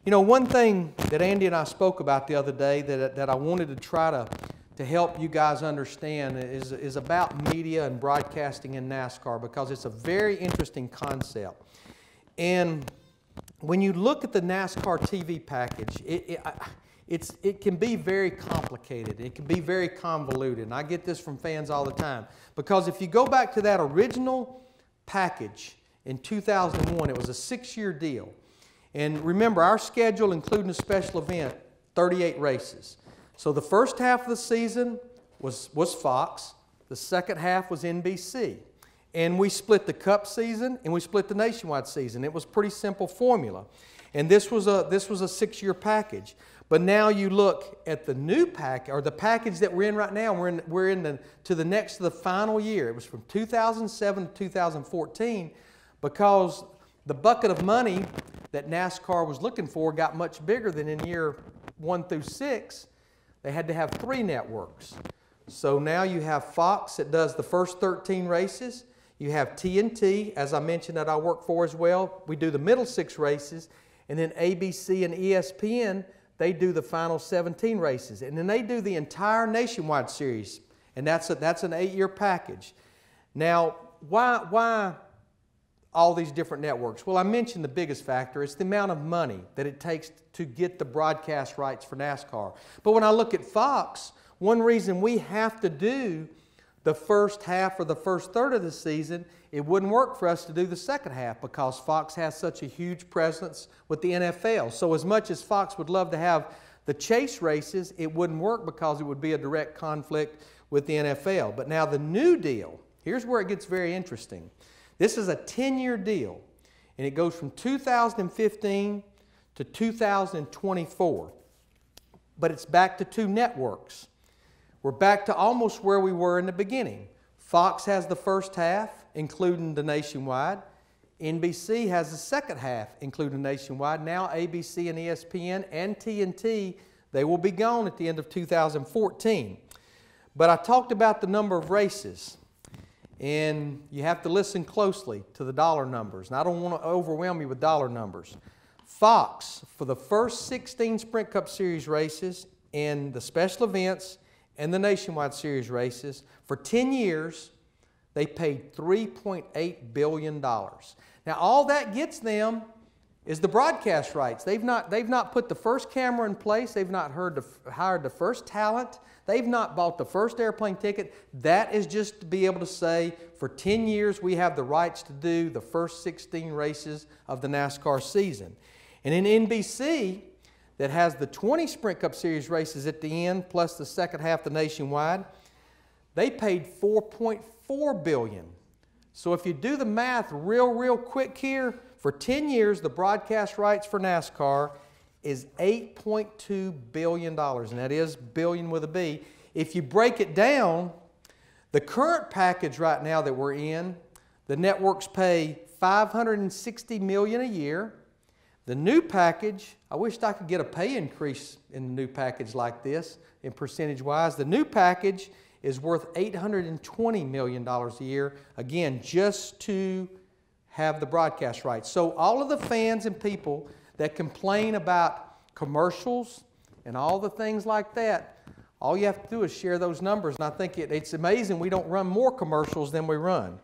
You know, one thing that Andy and I spoke about the other day that I wanted to try to help you guys understand is about media and broadcasting in NASCAR, because it's a very interesting concept. And when you look at the NASCAR TV package, it can be very complicated. It can be very convoluted. And I get this from fans all the time. Because if you go back to that original package in 2001, it was a 6-year deal. And remember, our schedule, including a special event, 38 races. So the first half of the season was Fox. The second half was NBC. And we split the Cup season and we split the Nationwide season. It was a pretty simple formula. And this was a 6-year package. But now you look at the new package, or the package that we're in right now. We're in to the final year. It was from 2007 to 2014, because the bucket of money that NASCAR was looking for got much bigger than in year 1 through 6. They had to have 3 networks. So now you have Fox that does the first 13 races. You have TNT, as I mentioned, that I work for as well. We do the middle 6 races. And then ABC and ESPN, they do the final 17 races. And then they do the entire Nationwide series. And that's an 8-year package. Now, why all these different networks? Well, I mentioned the biggest factor. It's the amount of money that it takes to get the broadcast rights for NASCAR. But when I look at Fox, one reason we have to do the first half or the first third of the season, it wouldn't work for us to do the second half, because Fox has such a huge presence with the NFL. So as much as Fox would love to have the chase races, it wouldn't work, because it would be a direct conflict with the NFL. But now the new deal, here's where it gets very interesting. This is a 10-year deal, and it goes from 2015 to 2024. But it's back to 2 networks. We're back to almost where we were in the beginning. Fox has the first half, including the Nationwide. NBC has the second half, including Nationwide. Now ABC and ESPN and TNT, they will be gone at the end of 2014. But I talked about the number of races. And you have to listen closely to the dollar numbers. And I don't want to overwhelm you with dollar numbers. Fox, for the first 16 Sprint Cup Series races and the special events and the Nationwide Series races, for 10 years, they paid $3.8 billion. Now, all that gets them is the broadcast rights. They've not put the first camera in place. They've not hired the first talent. They've not bought the first airplane ticket. That is just to be able to say, for 10 years, we have the rights to do the first 16 races of the NASCAR season. And in NBC, that has the 20 Sprint Cup Series races at the end, plus the second half, the Nationwide, they paid $4.4 billion. So if you do the math real quick here, for 10 years, the broadcast rights for NASCAR is $8.2 billion, and that is billion with a B. If you break it down, the current package right now that we're in, the networks pay $560 million a year. The new package, I wished I could get a pay increase in the new package like this, in percentage-wise. The new package is worth $820 million a year, again, just to have the broadcast rights. So all of the fans and people that complain about commercials and all the things like that, all you have to do is share those numbers. And I think it's amazing we don't run more commercials than we run.